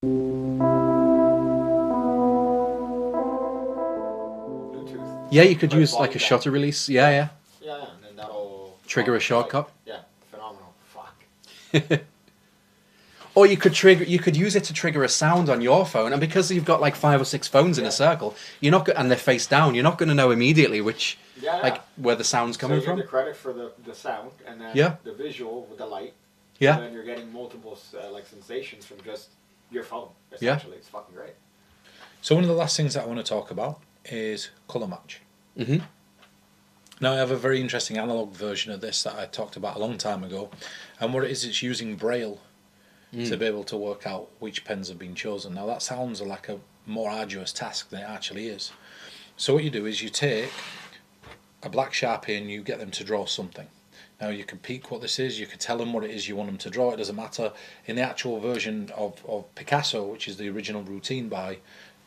Bluetooth. Yeah, you could Put use like volume a down. shutter release. Yeah, Yeah, yeah, and then that'll Trigger a shortcut. Yeah, phenomenal. Fuck. yeah. Or you could use it to trigger a sound on your phone, and because you've got like 5 or 6 phones in Yeah. a circle, you're not and they're face down. You're not going to know immediately which, Yeah, yeah. like, where the sound's So coming you get from. the credit for the sound, and then Yeah. the visual with the light. Yeah. And then you're getting multiple like sensations from just your phone. Essentially, it's fucking great. So one of the last things that I want to talk about is colour match. Mm-hmm. Now I have a very interesting analog version of this that I talked about a long time ago, and what it is, it's using Braille to be able to work out which pens have been chosen. Now that sounds like a more arduous task than it actually is. So what you do is you take a black Sharpie and you get them to draw something. Now you can peek what this is, you can tell them what it is you want them to draw, it doesn't matter. In the actual version of Picasso, which is the original routine by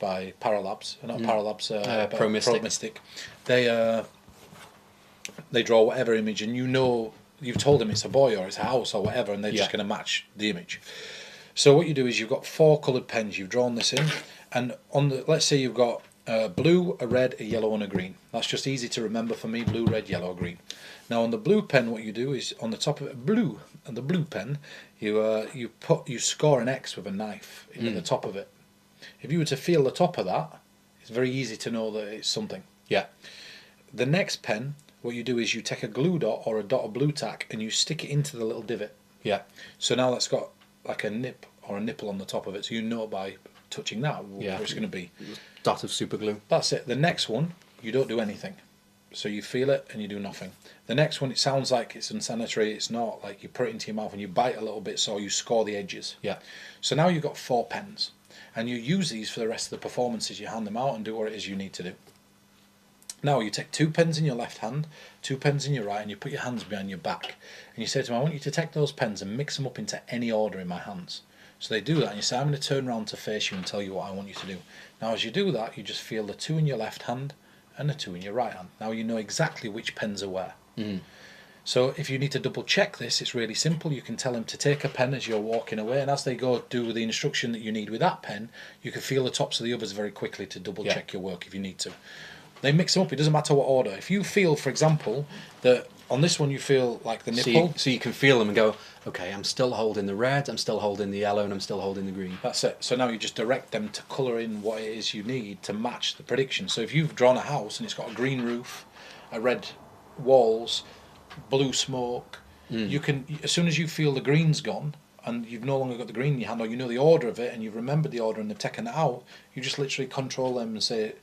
Paralabs, not Paralabs, Pro Mystic. Mystic, they draw whatever image, and you've told them it's a boy or it's a house or whatever, and they're just going to match the image. So what you do is you've got 4 coloured pens, you've drawn this in, and let's say you've got a blue, a red, a yellow and a green. That's just easy to remember for me: blue, red, yellow, green. Now on the blue pen, what you do is on the top of it, blue, and the blue pen, you score an X with a knife into the top of it. If you were to feel the top of that, it's very easy to know that it's something. Yeah. The next pen, what you do is you take a glue dot or a dot of blue tack and you stick it into the little divot. Yeah. So now that's got like a nip or a nipple on the top of it, so you know by touching that what it's going to be. Dot of super glue. That's it. The next one, you don't do anything. So you feel it and you do nothing. The next one, it sounds like it's unsanitary. It's not. Like you put it into your mouth and you bite a little bit, so you score the edges. Yeah. So now you've got 4 pens, and you use these for the rest of the performances. You hand them out and do what it is you need to do. Now you take 2 pens in your left hand, 2 pens in your right, and you put your hands behind your back, and you say to them, I want you to take those pens and mix them up into any order in my hands. So they do that, and you say, I'm going to turn around to face you and tell you what I want you to do. Now as you do that, you just feel the 2 in your left hand and the 2 in your right hand. Now you know exactly which pens are where. So if you need to double check this, it's really simple. You can tell them to take a pen as you're walking away, and as they go do the instruction that you need with that pen, you can feel the tops of the others very quickly to double check your work if you need to. They mix them up, it doesn't matter what order. If you feel, for example, that on this one you feel like the nipple. So you can feel them and go, okay, I'm still holding the red, I'm still holding the yellow, and I'm still holding the green. That's it. So now you just direct them to colour in what it is you need to match the prediction. So if you've drawn a house and it's got a green roof, a red walls, blue smoke, you can, as soon as you feel the green's gone and you've no longer got the green in your hand, or you know the order of it and you've remembered the order and they've taken it out, you just literally control them and say,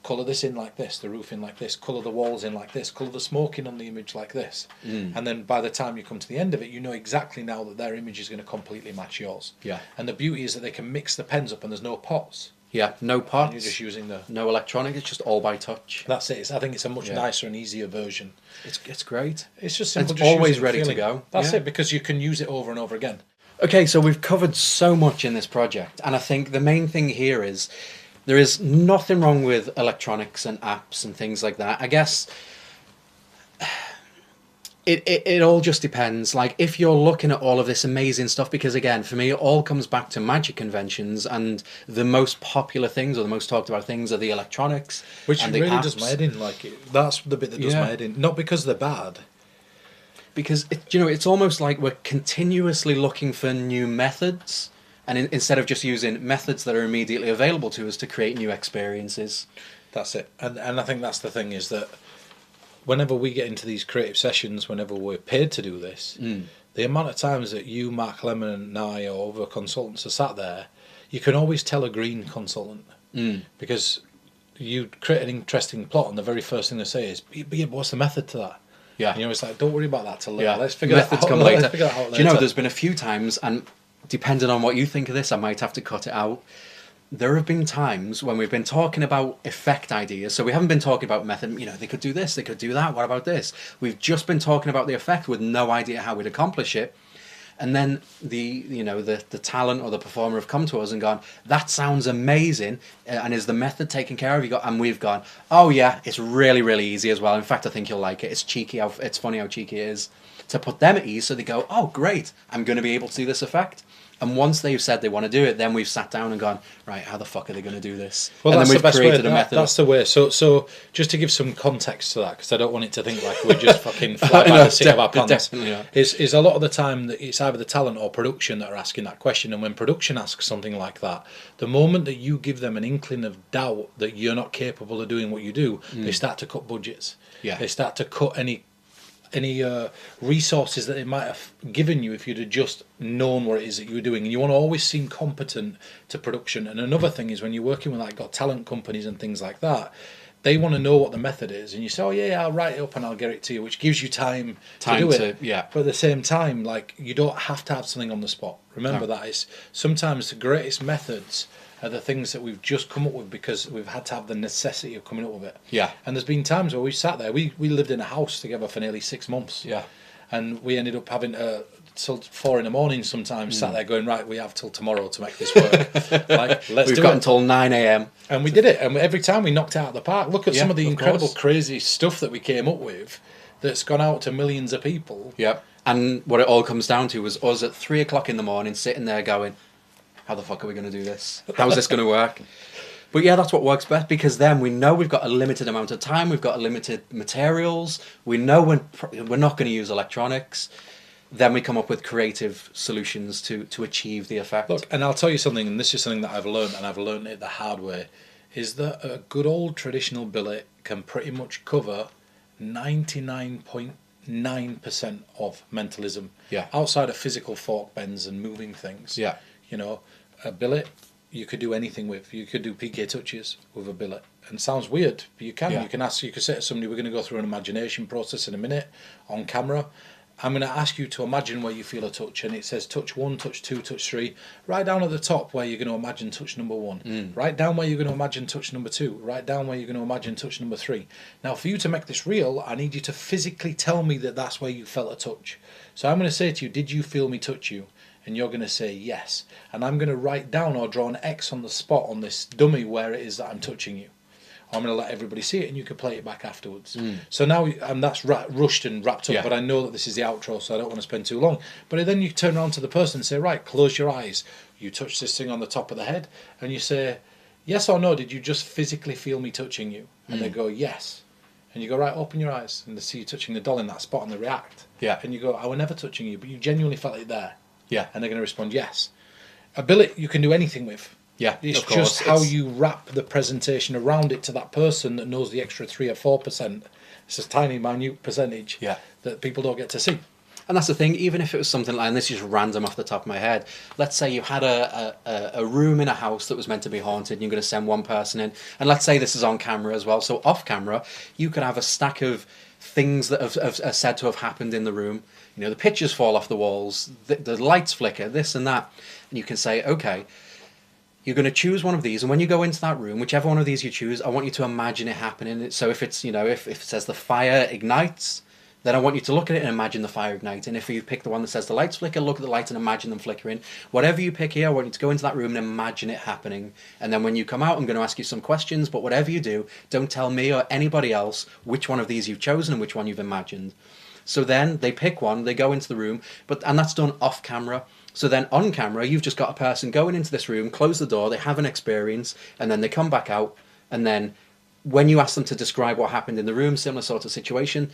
colour this in like this, the roof in like this, colour the walls in like this, colour the smoke in on the image like this. And then by the time you come to the end of it, you know exactly now that their image is going to completely match yours. Yeah. And the beauty is that they can mix the pens up and there's no pots. Yeah, no And pots, you're just using no electronic, it's just all by touch. That's it. I think it's a much nicer and easier version. It's great. It's just simple. It's just always using ready to feeling. go. That's Yeah. it, because you can use it over and over again. Okay, so we've covered so much in this project, and I think the main thing here is there is nothing wrong with electronics and apps and things like that. I guess it all just depends. Like, if you're looking at all of this amazing stuff, because again, for me, it all comes back to magic conventions, and the most popular things or the most talked about things are the electronics, Which and the really apps. does my head in. That's the bit that does my head in. Not because they're bad. Because it's almost like we're continuously looking for new methods, and instead of just using methods that are immediately available to us to create new experiences. That's it. And I think that's the thing, is that whenever we get into these creative sessions, whenever we're paid to do this, the amount of times that you, Mark Lemon, and I, or other consultants are sat there, you can always tell a green consultant, because you create an interesting plot, and the very first thing they say is, but what's the method to that? Yeah. And you're always like, don't worry about that till later. Yeah, Let's figure methods that out. come later. Let's figure that out Do you know, later. there's been a few times, and depending on what you think of this, I might have to cut it out. There have been times when we've been talking about effect ideas, so we haven't been talking about method, they could do this, they could do that, what about this? We've just been talking about the effect with no idea how we'd accomplish it. And then the talent or the performer have come to us and gone, that sounds amazing, and is the method taken care of? And we've gone, oh yeah, it's really, really easy as well. In fact, I think you'll like it. It's funny how cheeky it is, to put them at ease, so they go, oh great, I'm going to be able to do this effect. And once they've said they want to do it, then we've sat down and gone, right, how the fuck are they going to do this? Well, and that's then the best way. That's the way. So just to give some context to that, because I don't want it to think like we're just fucking fly by the seat of our pants. Is a lot of the time that it's either the talent or production that are asking that question, and when production asks something like that, the moment that you give them an inkling of doubt that you're not capable of doing what you do, they start to cut budgets. Yeah. They start to cut any resources that they might have given you if you'd have just known what it is that you were doing. And you want to always seem competent to production. And another thing is when you're working with like got talent companies and things like that, they want to know what the method is, and you say, oh yeah, I'll write it up and I'll get it to you, which gives you time to do it. Yeah. But at the same time, like, you don't have to have something on the spot. Remember that is sometimes the greatest methods are the things that we've just come up with because we've had to have the necessity of coming up with it. Yeah. And there's been times where we sat there, we lived in a house together for nearly 6 months. Yeah. And we ended up having till 4 a.m. sometimes sat there going, right, we have till tomorrow to make this work. Like, We've got until 9 a.m. And we did it. And every time we knocked it out of the park. Look at some of the incredible, course. crazy stuff that we came up with that's gone out to millions of people. Yep. And what it all comes down to was us at 3 o'clock in the morning sitting there going, how the fuck are we going to do this? How is this going to work? But yeah, that's what works best, because then we know we've got a limited amount of time, we've got a limited materials, we know we're not going to use electronics. Then we come up with creative solutions to achieve the effect. Look, and I'll tell you something, and this is something that I've learned, and I've learned it the hard way, is that a good old traditional billet can pretty much cover 99.9% of mentalism. Yeah. Outside of physical fork bends and moving things. Yeah. You know, a billet you could do anything with. You could do PK touches with a billet. And it sounds weird, but you can. Yeah. You can say to somebody, we're going to go through an imagination process in a minute on camera. I'm going to ask you to imagine where you feel a touch, and it says touch 1, touch 2, touch 3. Right down at the top where you're going to imagine touch number 1. Right down where you're going to imagine touch number 2. Right down where you're going to imagine touch number 3. Now, for you to make this real, I need you to physically tell me that that's where you felt a touch. So I'm going to say to you, did you feel me touch you? And you're going to say yes. And I'm going to write down or draw an X on the spot on this dummy where it is that I'm touching you. I'm going to let everybody see it, and you can play it back afterwards. So now, and that's rushed and wrapped up, but I know that this is the outro, so I don't want to spend too long. But then you turn around to the person and say, right, close your eyes. You touch this thing on the top of the head, and you say, yes or no, did you just physically feel me touching you? And they go, yes. And you go, right, open your eyes, and they see you touching the doll in that spot, and they react. Yeah. And you go, I was never touching you, but you genuinely felt it there. Yeah. And they're going to respond, yes. A billet you can do anything with. Yeah, it's of course. just how you wrap the presentation around it to that person that knows the extra 3 or 4%. It's a tiny, minute percentage that people don't get to see. And that's the thing, even if it was something like, and this is random off the top of my head, let's say you had a room in a house that was meant to be haunted, and you're going to send one person in, and let's say this is on camera as well, so off camera, you could have a stack of things that are said to have happened in the room. You know, the pictures fall off the walls, the lights flicker, this and that, and you can say, okay, you're going to choose one of these, and when you go into that room, whichever one of these you choose, I want you to imagine it happening. So if it's, you know, if it says the fire ignites, then I want you to look at it and imagine the fire igniting. If you pick the one that says the lights flicker, look at the lights and imagine them flickering. Whatever you pick here, I want you to go into that room and imagine it happening. And then when you come out, I'm going to ask you some questions, but whatever you do, don't tell me or anybody else which one of these you've chosen and which one you've imagined. So then they pick one, they go into the room, and that's done off camera. So then on camera, you've just got a person going into this room, close the door, they have an experience, and then they come back out. And then when you ask them to describe what happened in the room, similar sort of situation,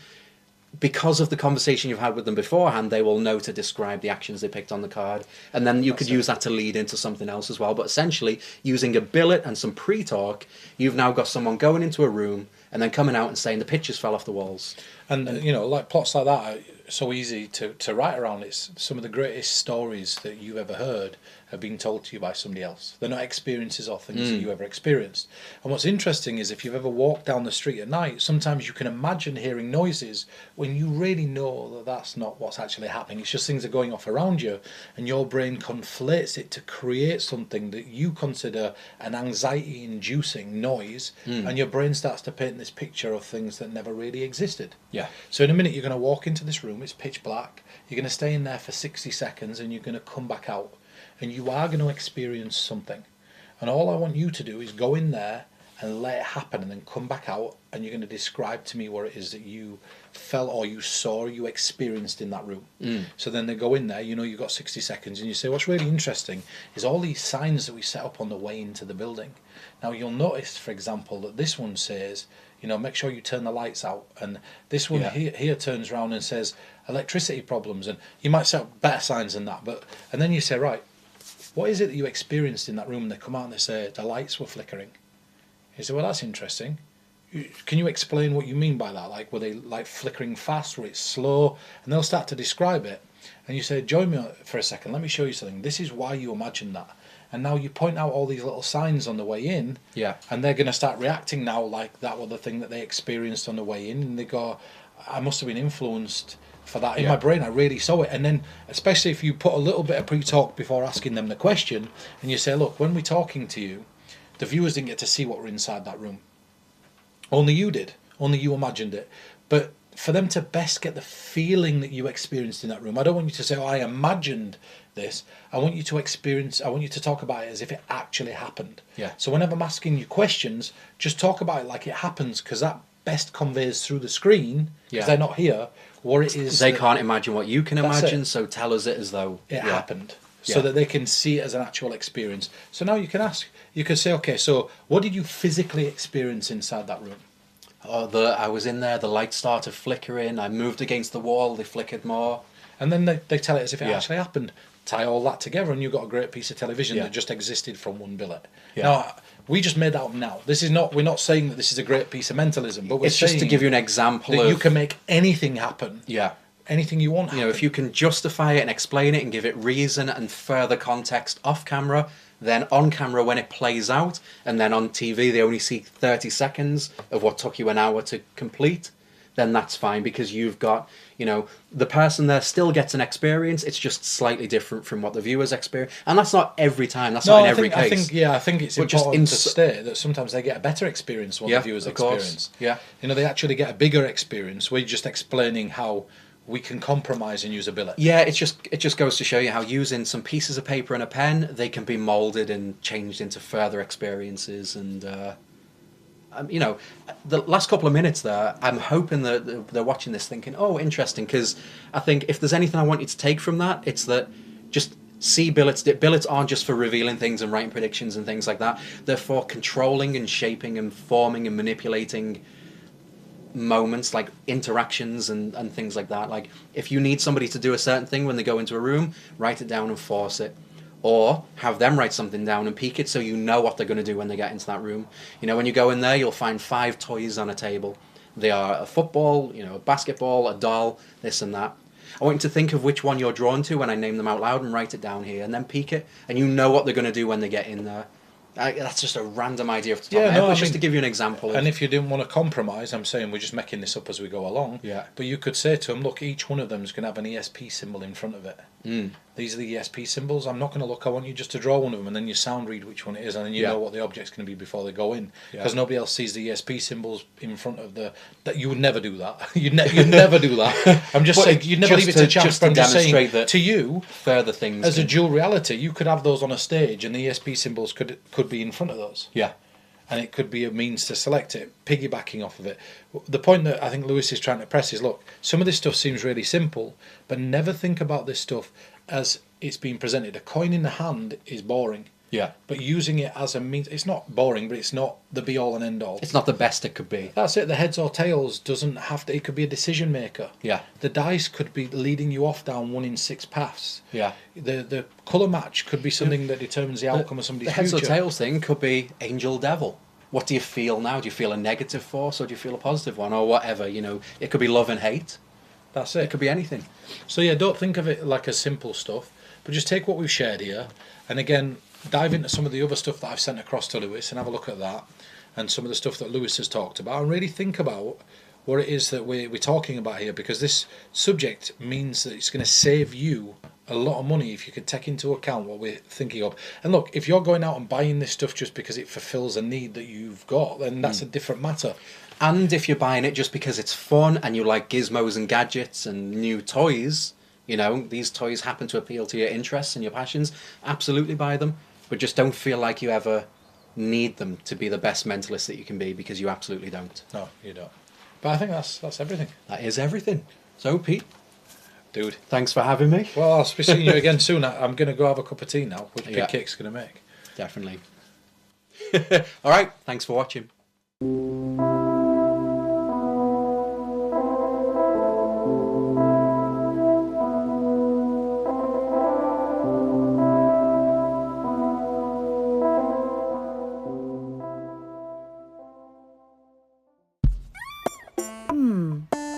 because of the conversation you've had with them beforehand, they will know to describe the actions they picked on the card. And then you could use that to lead into something else as well. But essentially, using a billet and some pre-talk, you've now got someone going into a room and then coming out and saying the pictures fell off the walls. And you know, like plots like that are so easy to write around. It's some of the greatest stories that you've ever heard have been told to you by somebody else. They're not experiences or things that you ever experienced. And what's interesting is if you've ever walked down the street at night, sometimes you can imagine hearing noises when you really know that that's not what's actually happening. It's just things are going off around you, and your brain conflates it to create something that you consider an anxiety-inducing noise, and your brain starts to paint this picture of things that never really existed. Yeah. So in a minute you're going to walk into this room, it's pitch black, you're going to stay in there for 60 seconds, and you're going to come back out. And you are going to experience something. And all I want you to do is go in there and let it happen, and then come back out, and you're going to describe to me what it is that you felt or you saw or you experienced in that room. So then they go in there, you've got 60 seconds, and you say, what's really interesting is all these signs that we set up on the way into the building. Now you'll notice, for example, that this one says, make sure you turn the lights out, and this one here turns around and says electricity problems, and you might set up better signs than that, and then you say, right, what is it that you experienced in that room? And they come out and they say the lights were flickering. You say, well, that's interesting. Can you explain what you mean by that? Like, were they like flickering fast? Were it slow? And they'll start to describe it. And you say, join me for a second. Let me show you something. This is why you imagined that. And now you point out all these little signs on the way in. Yeah. And they're going to start reacting now like that was the thing that they experienced on the way in. And they go, I must have been influenced for that in my brain. I really saw it. And then, especially if you put a little bit of pre-talk before asking them the question, and you say, look, when we're talking to you, the viewers didn't get to see what were inside that room. Only you did. Only you imagined it. But for them to best get the feeling that you experienced in that room, I don't want you to say, I imagined this. I want you to talk about it as if it actually happened. Yeah. So whenever I'm asking you questions, just talk about it like it happens, because that best conveys through the screen, because they're not here, what it is. They can't imagine what you can imagine, so tell us it as though it happened. So that they can see it as an actual experience. So now you can ask, you can say, okay, so what did you physically experience inside that room? I was in there, the lights started flickering, I moved against the wall, they flickered more. And then they tell it as if it actually happened. Tie all that together and you've got a great piece of television that just existed from one billet. Now, we just made that up now. This is not, we're not saying that this is a great piece of mentalism, but it's just to give you an example that you can make anything happen. Yeah. Anything you want happen. If you can justify it and explain it and give it reason and further context off camera, then on camera when it plays out, and then on TV they only see 30 seconds of what took you an hour to complete, then that's fine, because you've got, the person there still gets an experience, it's just slightly different from what the viewers experience. And that's not every time, that's not in every case. I think it's important to state that sometimes they get a better experience than what the viewers experience. Yeah. They actually get a bigger experience. We're just explaining how we can compromise and use ability. Yeah, it just goes to show you how using some pieces of paper and a pen, they can be moulded and changed into further experiences. And the last couple of minutes there, I'm hoping that they're watching this thinking, oh, interesting, because I think if there's anything I want you to take from that, it's that just see billets. Billets aren't just for revealing things and writing predictions and things like that. They're for controlling and shaping and forming and manipulating moments, like interactions and things like that. Like, if you need somebody to do a certain thing when they go into a room, write it down and force it. Or have them write something down and peek it so you know what they're going to do when they get into that room. When you go in there, you'll find 5 toys on a table. They are a football, a basketball, a doll, this and that. I want you to think of which one you're drawn to when I name them out loud and write it down here, and then peek it, and you know what they're going to do when they get in there. That's just a random idea off the top of my head, but just to give you an example. And if you didn't want to compromise, I'm saying we're just making this up as we go along. Yeah. But you could say to them, look, each one of them is going to have an ESP symbol in front of it. These are the ESP symbols. I'm not going to look. I want you just to draw one of them, and then you sound read which one it is, and then you know what the object's going to be before they go in. Because nobody else sees the ESP symbols in front of the. That you would never do that. You'd never do that. I'm just saying you'd never leave it to chance. But I'm just saying that to you, further things as a dual reality, you could have those on a stage, and the ESP symbols could be in front of those. Yeah. And it could be a means to select it, piggybacking off of it. The point that I think Lewis is trying to press is, look, some of this stuff seems really simple, but never think about this stuff as it's being presented. A coin in the hand is boring. Yeah. But using it as a means, it's not boring, but it's not the be all and end all. It's not the best it could be. That's it. The heads or tails doesn't have to, it could be a decision maker. Yeah. The dice could be leading you off down 1 in 6 paths. Yeah. The colour match could be something that determines the outcome of somebody's future. The heads or tails thing could be angel devil. What do you feel now? Do you feel a negative force or do you feel a positive one or whatever? It could be love and hate. That's it. It could be anything. So yeah, don't think of it like as simple stuff, but just take what we've shared here, and again, dive into some of the other stuff that I've sent across to Lewis and have a look at that, and some of the stuff that Lewis has talked about, and really think about what it is that we're talking about here, because this subject means that it's going to save you a lot of money if you can take into account what we're thinking of. And look, if you're going out and buying this stuff just because it fulfills a need that you've got, then that's a different matter. And if you're buying it just because it's fun and you like gizmos and gadgets and new toys, these toys happen to appeal to your interests and your passions, absolutely buy them. But just don't feel like you ever need them to be the best mentalist that you can be, because you absolutely don't. No, you don't. But I think that's everything. That is everything. So, Pete, Dude. thanks for having me. Well, I'll be seeing you again soon. I'm going to go have a cup of tea now, which Big Kick's going to make. Definitely. All right. Thanks for watching.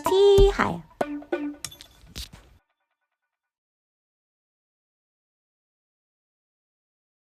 Tea higher.